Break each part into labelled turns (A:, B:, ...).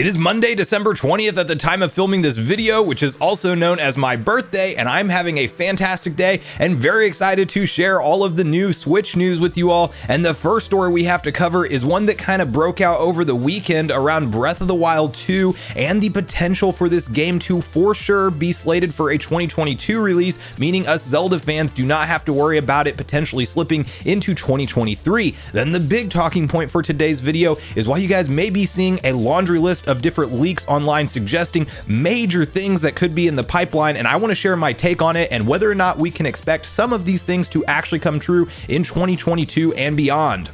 A: It is Monday, December 20th at the time of filming this video, which is also known as my birthday, and I'm having a fantastic day and very excited to share all of the new Switch news with you all. And the first story we have to cover is one that kind of broke out over the weekend around Breath of the Wild 2 and the potential for this game to for sure be slated for a 2022 release, meaning us Zelda fans do not have to worry about it potentially slipping into 2023. Then the big talking point for today's video is why you guys may be seeing a laundry list of different leaks online suggesting major things that could be in the pipeline, and I want to share my take on it and whether or not we can expect some of these things to actually come true in 2022 and beyond.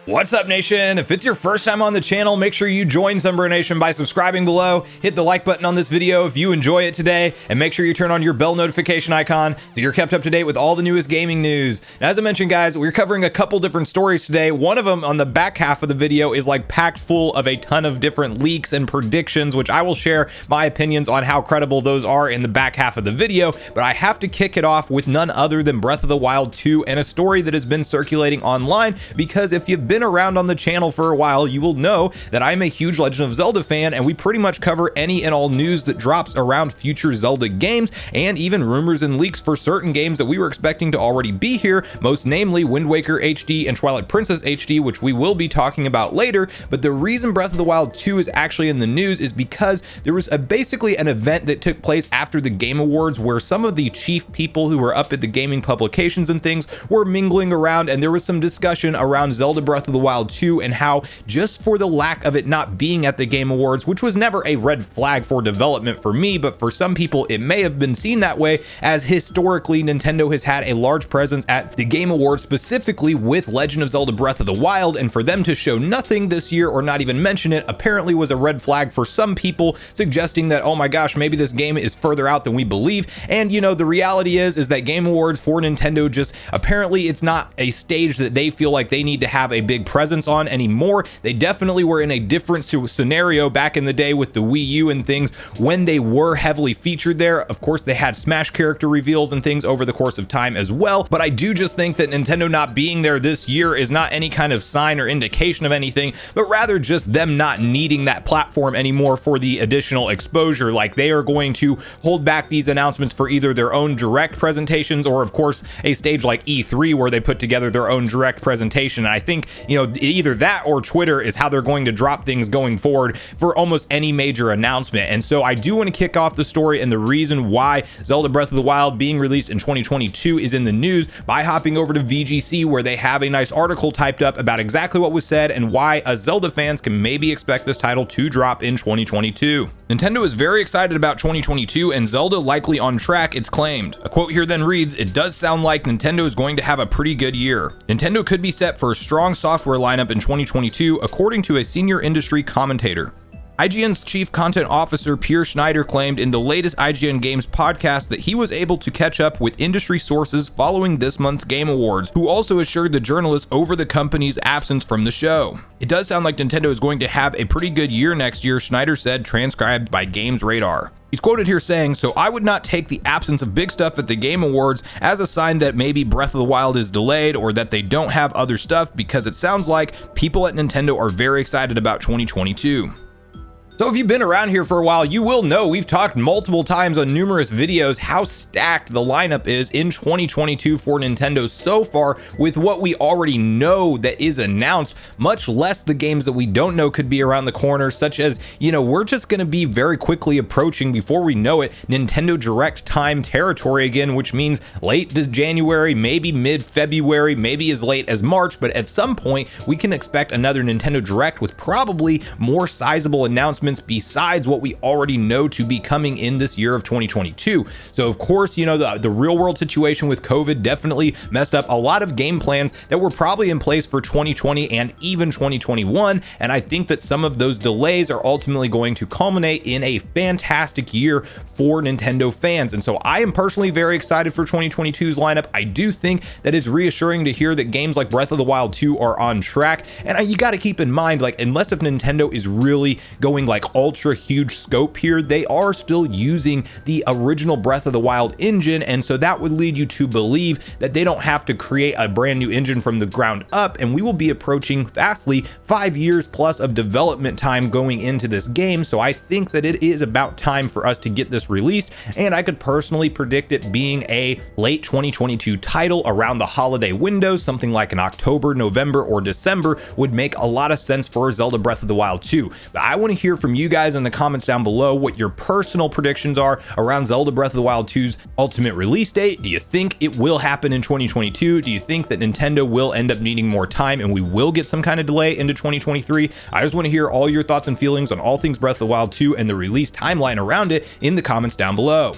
A: What's up, nation? If it's your first time on the channel, make sure you join Sunbro Nation by subscribing below, hit the like button on this video if you enjoy it today, and make sure you turn on your bell notification icon so you're kept up to date with all the newest gaming news. Now, as I mentioned, guys, we're covering a couple different stories today. One of them on the back half of the video is like packed full of a ton of different leaks and predictions, which I will share my opinions on how credible those are in the back half of the video. But I have to kick it off with none other than Breath of the Wild 2 and a story that has been circulating online, because if you've been around on the channel for a while, you will know that I'm a huge Legend of Zelda fan, and we pretty much cover any and all news that drops around future Zelda games, and even rumors and leaks for certain games that we were expecting to already be here, most namely Wind Waker HD and Twilight Princess HD, which we will be talking about later. But the reason Breath of the Wild 2 is actually in the news is because there was basically an event that took place after the Game Awards where some of the chief people who were up at the gaming publications and things were mingling around, and there was some discussion around Zelda Breath of the Wild 2 and how, just for the lack of it not being at the Game Awards, which was never a red flag for development for me, but for some people it may have been seen that way, as historically Nintendo has had a large presence at the Game Awards, specifically with Legend of Zelda Breath of the Wild, and for them to show nothing this year or not even mention it apparently was a red flag for some people, suggesting that, oh my gosh, maybe this game is further out than we believe. And you know, the reality is that Game Awards for Nintendo, just apparently it's not a stage that they feel like they need to have a big presence on anymore. They definitely were in a different scenario back in the day with the Wii U and things when they were heavily featured there. Of course, they had Smash character reveals and things over the course of time as well, but I do just think that Nintendo not being there this year is not any kind of sign or indication of anything, but rather just them not needing that platform anymore for the additional exposure. Like, they are going to hold back these announcements for either their own direct presentations or of course a stage like E3 where they put together their own direct presentation. And I think, you know, either that or Twitter is how they're going to drop things going forward for almost any major announcement. And so I do want to kick off the story and the reason why Zelda Breath of the Wild being released in 2022 is in the news by hopping over to VGC, where they have a nice article typed up about exactly what was said and why us Zelda fans can maybe expect this title to drop in 2022. Nintendo is very excited about 2022 and Zelda likely on track, it's claimed. A quote here then reads, "It does sound like Nintendo is going to have a pretty good year. Nintendo could be set for a strong software lineup in 2022, according to a senior industry commentator." IGN's chief content officer Pierre Schneider claimed in the latest IGN Games podcast that he was able to catch up with industry sources following this month's Game Awards, who also assured the journalists over the company's absence from the show. "It does sound like Nintendo is going to have a pretty good year next year," Schneider said, transcribed by Games Radar. He's quoted here saying, "So I would not take the absence of big stuff at the Game Awards as a sign that maybe Breath of the Wild is delayed or that they don't have other stuff, because it sounds like people at Nintendo are very excited about 2022. So if you've been around here for a while, you will know we've talked multiple times on numerous videos how stacked the lineup is in 2022 for Nintendo so far, with what we already know that is announced, much less the games that we don't know could be around the corner, such as, you know, we're just going to be very quickly approaching, before we know it, Nintendo Direct time territory again, which means late January, maybe mid-February, maybe as late as March, but at some point we can expect another Nintendo Direct with probably more sizable announcements besides what we already know to be coming in this year of 2022. So of course, you know, the real world situation with COVID definitely messed up a lot of game plans that were probably in place for 2020 and even 2021. And I think that some of those delays are ultimately going to culminate in a fantastic year for Nintendo fans. And so I am personally very excited for 2022's lineup. I do think that it's reassuring to hear that games like Breath of the Wild 2 are on track. And you got to keep in mind, like, unless if Nintendo is really going like like ultra huge scope here, they are still using the original Breath of the Wild engine, and so that would lead you to believe that they don't have to create a brand new engine from the ground up, and we will be approaching fastly 5 years plus of development time going into this game. So I think that it is about time for us to get this released, and I could personally predict it being a late 2022 title around the holiday window. Something like an October, November, or December would make a lot of sense for Zelda Breath of the Wild 2. But I want to hear from you guys in the comments down below what your personal predictions are around Zelda Breath of the Wild 2's ultimate release date. Do you think it will happen in 2022? Do you think that Nintendo will end up needing more time and we will get some kind of delay into 2023? I just want to hear all your thoughts and feelings on all things Breath of the Wild 2 and the release timeline around it in the comments down below.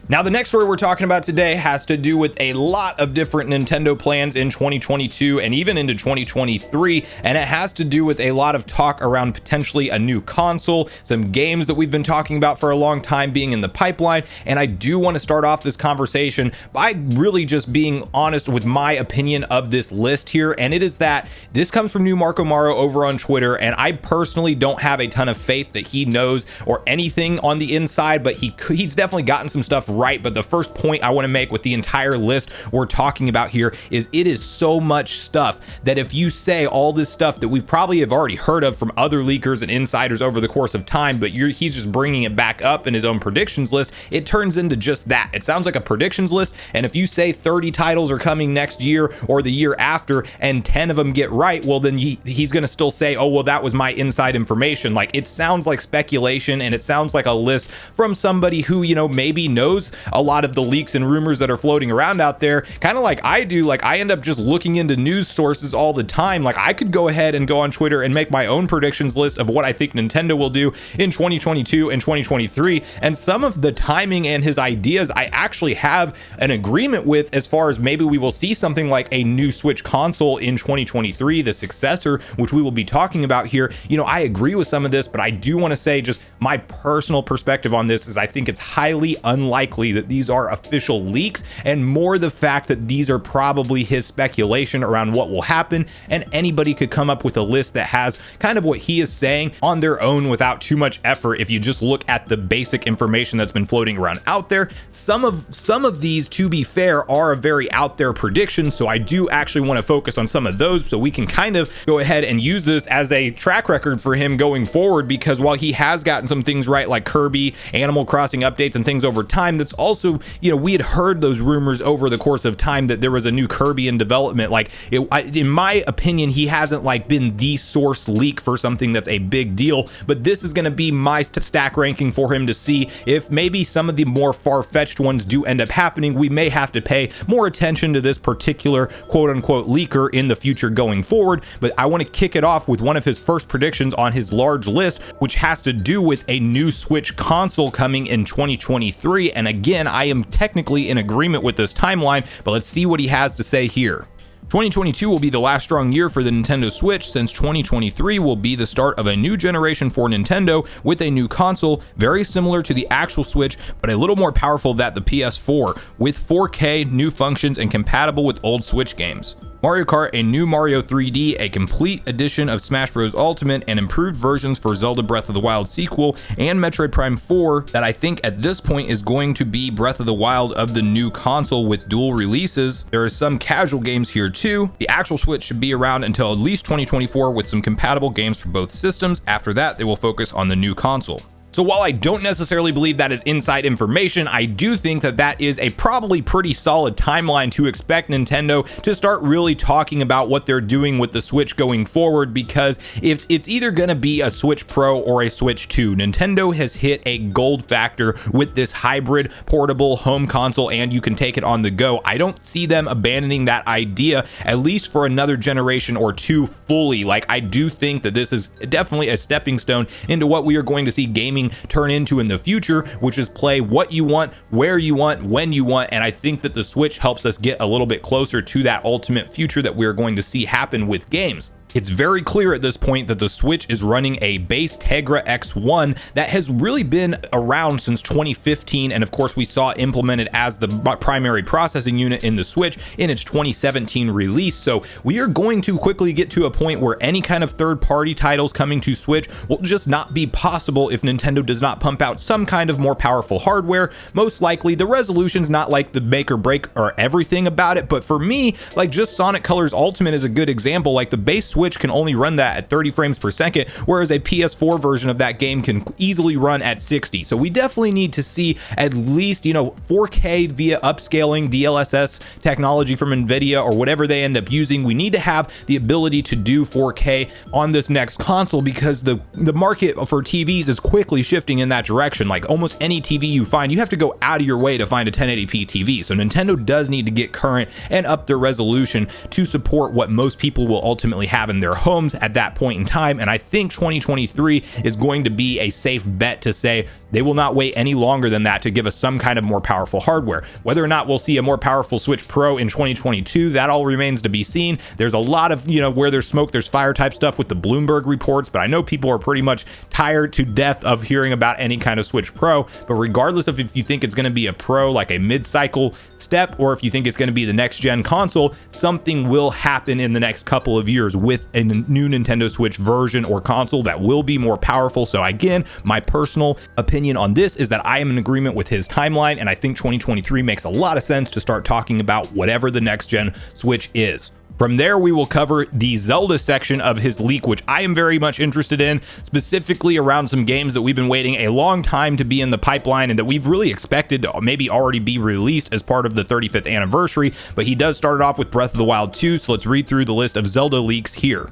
A: Now, the next story we're talking about today has to do with a lot of different Nintendo plans in 2022 and even into 2023, and it has to do with a lot of talk around potentially a new console, some games that we've been talking about for a long time being in the pipeline, and I do want to start off this conversation by really just being honest with my opinion of this list here, and it is that this comes from New Marco Maro over on Twitter, and I personally don't have a ton of faith that he knows or anything on the inside, but he's definitely gotten some stuff right. But the first point I want to make with the entire list we're talking about here is it is so much stuff that if you say all this stuff that we probably have already heard of from other leakers and insiders over the course of time, but he's just bringing it back up in his own predictions list, it turns into just that. It sounds like a predictions list, and if you say 30 titles are coming next year or the year after and 10 of them get right, well then he's going to still say, oh well, that was my inside information. Like, it sounds like speculation, and it sounds like a list from somebody who, you know, maybe knows a lot of the leaks and rumors that are floating around out there, kind of like I do. Like, I end up just looking into news sources all the time. Like, I could go ahead and go on Twitter and make my own predictions list of what I think Nintendo will do in 2022 and 2023, and some of the timing and his ideas I actually have an agreement with, as far as maybe we will see something like a new Switch console in 2023, the successor, which we will be talking about here. You know, I agree with some of this, but I do want to say just my personal perspective on this is I think it's highly unlikely that these are official leaks, and more the fact that these are probably his speculation around what will happen, and anybody could come up with a list that has kind of what he is saying on their own without too much effort. If you just look at the basic information that's been floating around out there, some of these, to be fair, are a very out there prediction, so I do actually want to focus on some of those so we can kind of go ahead and use this as a track record for him going forward, because while he has gotten some things right, like Kirby, Animal Crossing updates and things over time, that's also, you know, we had heard those rumors over the course of time that there was a new Kirby in development. Like, in my opinion, he hasn't like been the source leak for something that's a big deal, but this is going to be my stack ranking for him to see if maybe some of the more far-fetched ones do end up happening. We may have to pay more attention to this particular quote-unquote leaker in the future going forward, but I want to kick it off with one of his first predictions on his large list, which has to do with a new Switch console coming in 2023, and again, I am technically in agreement with this timeline, but let's see what he has to say here. 2022 will be the last strong year for the Nintendo Switch, since 2023 will be the start of a new generation for Nintendo with a new console very similar to the actual Switch, but a little more powerful than the PS4, with 4K, new functions, and compatible with old Switch games. Mario Kart, a new Mario 3D, a complete edition of Smash Bros. Ultimate, and improved versions for Zelda Breath of the Wild sequel and Metroid Prime 4 that I think at this point is going to be Breath of the Wild of the new console with dual releases. There are some casual games here too. The actual Switch should be around until at least 2024 with some compatible games for both systems. After that, they will focus on the new console. So while I don't necessarily believe that is inside information, I do think that that is a probably pretty solid timeline to expect Nintendo to start really talking about what they're doing with the Switch going forward, because if it's either going to be a Switch Pro or a Switch 2, Nintendo has hit a gold factor with this hybrid portable home console, and you can take it on the go. I don't see them abandoning that idea, at least for another generation or two fully. Like, I do think that this is definitely a stepping stone into what we are going to see gaming turn into in the future, which is play what you want, where you want, when you want. And I think that the Switch helps us get a little bit closer to that ultimate future that we're going to see happen with games. It's very clear at this point that the Switch is running a base Tegra X1 that has really been around since 2015, and of course we saw it implemented as the primary processing unit in the Switch in its 2017 release. So we are going to quickly get to a point where any kind of third-party titles coming to Switch will just not be possible if Nintendo does not pump out some kind of more powerful hardware. Most likely the resolution's not like the make or break or everything about it, but for me, like just Sonic Colors Ultimate is a good example. Like the base Switch can only run that at 30 frames per second, whereas a PS4 version of that game can easily run at 60. So we definitely need to see at least, 4K via upscaling DLSS technology from Nvidia or whatever they end up using. We need to have the ability to do 4K on this next console because the market for TVs is quickly shifting in that direction. Like almost any TV you find, you have to go out of your way to find a 1080p TV. So Nintendo does need to get current and up their resolution to support what most people will ultimately have in their homes at that point in time. And I think 2023 is going to be a safe bet to say they will not wait any longer than that to give us some kind of more powerful hardware. Whether or not we'll see a more powerful Switch Pro in 2022, that all remains to be seen. There's a lot of, where there's smoke, there's fire type stuff with the Bloomberg reports, but I know people are pretty much tired to death of hearing about any kind of Switch Pro. But regardless of if you think it's going to be a Pro, like a mid-cycle step, or if you think it's going to be the next gen console, something will happen in the next couple of years with a new Nintendo Switch version or console that will be more powerful. So again, my personal opinion on this is that I am in agreement with his timeline, and I think 2023 makes a lot of sense to start talking about whatever the next gen Switch is. From there, we will cover the Zelda section of his leak, which I am very much interested in, specifically around some games that we've been waiting a long time to be in the pipeline and that we've really expected to maybe already be released as part of the 35th anniversary. But he does start it off with Breath of the Wild 2, so let's read through the list of Zelda leaks here.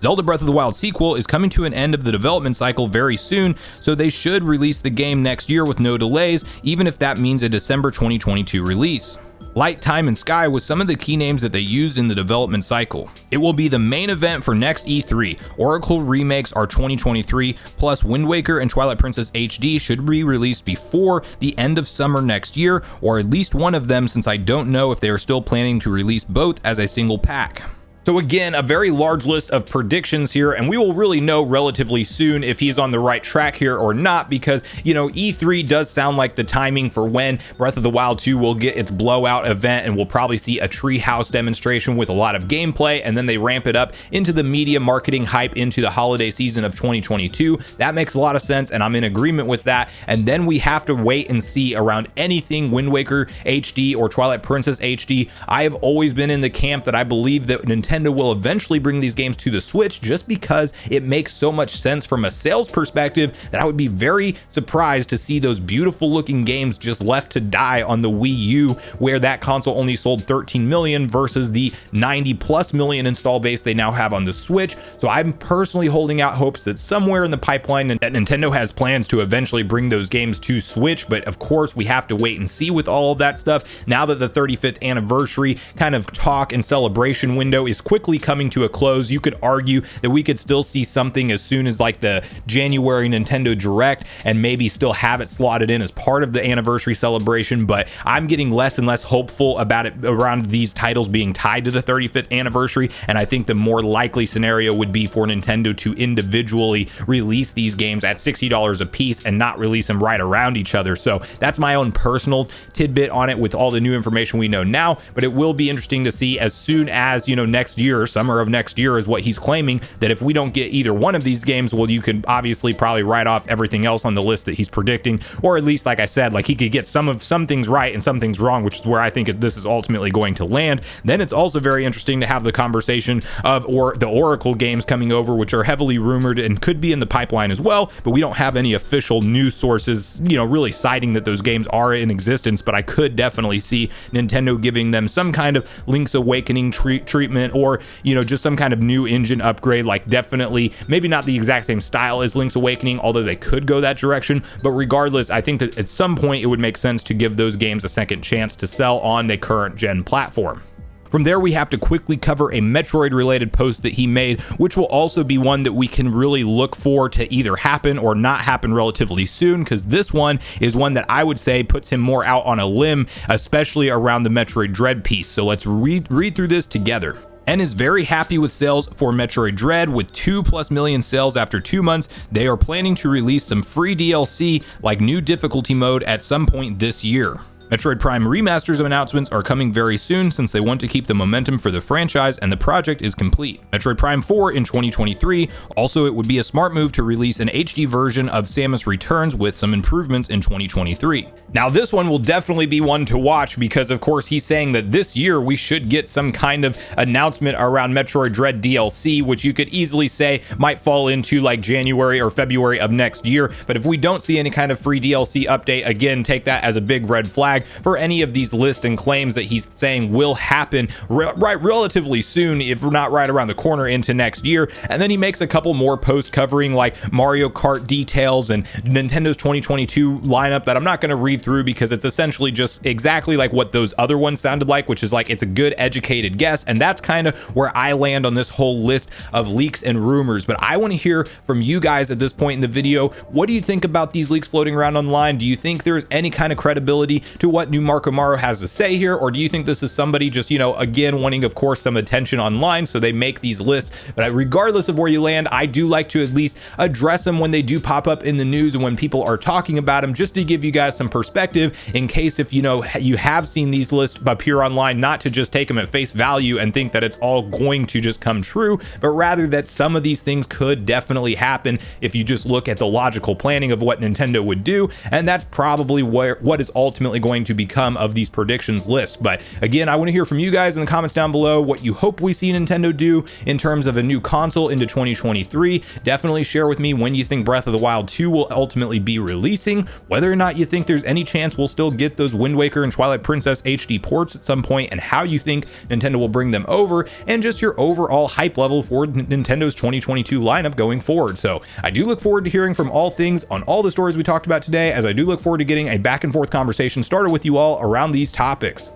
A: Zelda Breath of the Wild sequel is coming to an end of the development cycle very soon, so they should release the game next year with no delays, even if that means a December 2022 release. Light, Time, and Sky was some of the key names that they used in the development cycle. It will be the main event for next E3. Oracle remakes are 2023, plus Wind Waker and Twilight Princess HD should be released before the end of summer next year, or at least one of them, since I don't know if they are still planning to release both as a single pack. So again, a very large list of predictions here, and we will really know relatively soon if he's on the right track here or not, because, E3 does sound like the timing for when Breath of the Wild 2 will get its blowout event, and we'll probably see a treehouse demonstration with a lot of gameplay, and then they ramp it up into the media marketing hype into the holiday season of 2022. That makes a lot of sense, and I'm in agreement with that. And then we have to wait and see around anything Wind Waker HD or Twilight Princess HD. I have always been in the camp that I believe that Nintendo will eventually bring these games to the Switch, just because it makes so much sense from a sales perspective that I would be very surprised to see those beautiful looking games just left to die on the Wii U, where that console only sold 13 million versus the 90+ million install base they now have on the Switch. So I'm personally holding out hopes that somewhere in the pipeline that Nintendo has plans to eventually bring those games to Switch, but of course we have to wait and see with all of that stuff. Now that the 35th anniversary kind of talk and celebration window is quickly coming to a close, you could argue that we could still see something as soon as like the January Nintendo Direct and maybe still have it slotted in as part of the anniversary celebration. But I'm getting less and less hopeful about it around these titles being tied to the 35th anniversary, and I think the more likely scenario would be for Nintendo to individually release these games at $60 a piece and not release them right around each other. So that's my own personal tidbit on it with all the new information we know now, but it will be interesting to see as soon as, next year, summer of next year is what he's claiming, that if we don't get either one of these games, well, you could obviously probably write off everything else on the list that he's predicting, or at least, like I said, like he could get some things right and some things wrong, which is where I think this is ultimately going to land. Then it's also very interesting to have the conversation of the Oracle games coming over, which are heavily rumored and could be in the pipeline as well, but we don't have any official news sources, really citing that those games are in existence. But I could definitely see Nintendo giving them some kind of Link's Awakening treatment, or just some kind of new engine upgrade, like definitely maybe not the exact same style as Link's Awakening, although they could go that direction. But regardless, I think that at some point it would make sense to give those games a second chance to sell on the current gen platform. From there, we have to quickly cover a Metroid related post that he made, which will also be one that we can really look for to either happen or not happen relatively soon, because this one is one that I would say puts him more out on a limb, especially around the Metroid Dread piece. So let's read through this together. and is very happy with sales for Metroid Dread. With 2+ million sales after 2 months, they are planning to release some free DLC like new difficulty mode at some point this year. Metroid Prime remasters announcements are coming very soon since they want to keep the momentum for the franchise, and the project is complete. Metroid Prime 4 in 2023. Also, it would be a smart move to release an HD version of Samus Returns with some improvements in 2023. Now, this one will definitely be one to watch because, of course, he's saying that this year we should get some kind of announcement around Metroid Dread DLC, which you could easily say might fall into like January or February of next year. But if we don't see any kind of free DLC update, again, take that as a big red flag for any of these lists and claims that he's saying will happen relatively soon, if not right around the corner into next year. And then he makes a couple more posts covering like Mario Kart details and Nintendo's 2022 lineup that I'm not going to read through because it's essentially just exactly like what those other ones sounded like, which is like it's a good educated guess. And that's kind of where I land on this whole list of leaks and rumors. But I want to hear from you guys at this point in the video. What do you think about these leaks floating around online? Do you think there's any kind of credibility to what new Marco Maro has to say here, or do you think this is somebody just, you know, again wanting of course some attention online, so they make these lists? But regardless of where you land, I do like to at least address them when they do pop up in the news and when people are talking about them, just to give you guys some perspective in case if you know you have seen these lists appear online, not to just take them at face value and think that it's all going to just come true, but rather that some of these things could definitely happen if you just look at the logical planning of what Nintendo would do. And that's probably what is ultimately going to become of these predictions list. But again, I want to hear from you guys in the comments down below what you hope we see Nintendo do in terms of a new console into 2023. Definitely share with me when you think Breath of the Wild 2 will ultimately be releasing, whether or not you think there's any chance we'll still get those Wind Waker and Twilight Princess HD ports at some point, and how you think Nintendo will bring them over, and just your overall hype level for Nintendo's 2022 lineup going forward. So I do look forward to hearing from all things on all the stories we talked about today, as I do look forward to getting a back and forth conversation started with you all around these topics.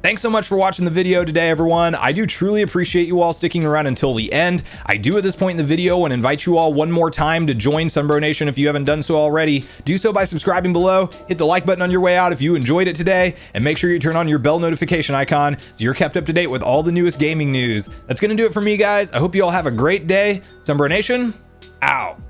A: Thanks so much for watching the video today, everyone. I do truly appreciate you all sticking around until the end. I do at this point in the video want to invite you all one more time to join Sunbro Nation if you haven't done so already. Do so by subscribing below, hit the like button on your way out if you enjoyed it today, and make sure you turn on your bell notification icon so you're kept up to date with all the newest gaming news. That's going to do it for me, guys. I hope you all have a great day. Sunbro Nation, out.